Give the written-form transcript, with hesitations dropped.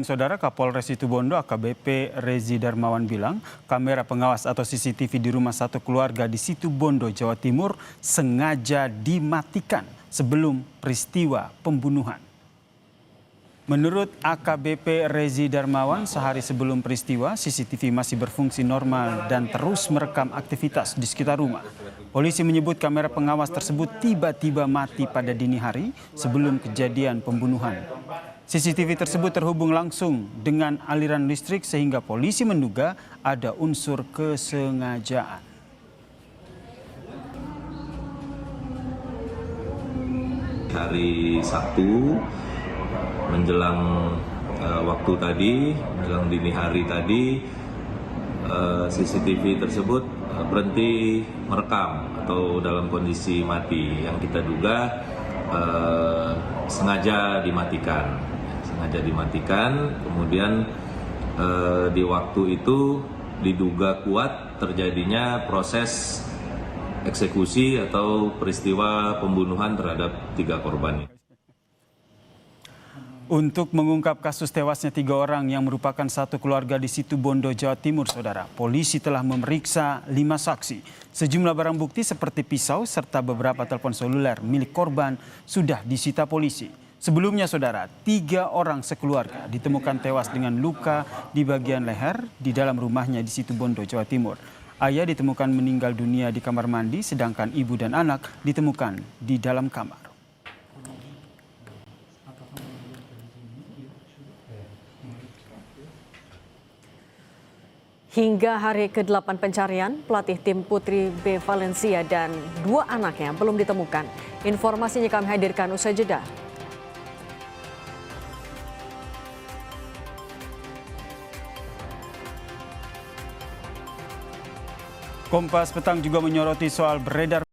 Saudara Kapolres Situbondo AKBP Rezi Darmawan bilang kamera pengawas atau CCTV di rumah satu keluarga di Situbondo, Jawa Timur sengaja dimatikan sebelum peristiwa pembunuhan. Menurut AKBP Rezi Darmawan, sehari sebelum peristiwa, CCTV masih berfungsi normal dan terus merekam aktivitas di sekitar rumah. Polisi menyebut kamera pengawas tersebut tiba-tiba mati pada dini hari sebelum kejadian pembunuhan. CCTV tersebut terhubung langsung dengan aliran listrik sehingga polisi menduga ada unsur kesengajaan. Hari Sabtu menjelang waktu tadi, menjelang dini hari tadi, CCTV tersebut berhenti merekam atau dalam kondisi mati yang kita duga sengaja dimatikan. Kemudian di waktu itu diduga kuat terjadinya proses eksekusi atau peristiwa pembunuhan terhadap 3 korban. Untuk mengungkap kasus tewasnya 3 orang yang merupakan satu keluarga di Situbondo, Jawa Timur, saudara, polisi telah memeriksa 5 saksi. Sejumlah barang bukti seperti pisau serta beberapa telepon seluler milik korban sudah disita polisi. Sebelumnya, saudara, 3 orang sekeluarga ditemukan tewas dengan luka di bagian leher di dalam rumahnya di Situbondo, Jawa Timur. Ayah ditemukan meninggal dunia di kamar mandi, sedangkan ibu dan anak ditemukan di dalam kamar. Hingga hari ke-8 pencarian, pelatih tim Putri B Valencia dan 2 anaknya belum ditemukan. Informasinya kami hadirkan usai jeda. Kompas Petang juga menyoroti soal beredar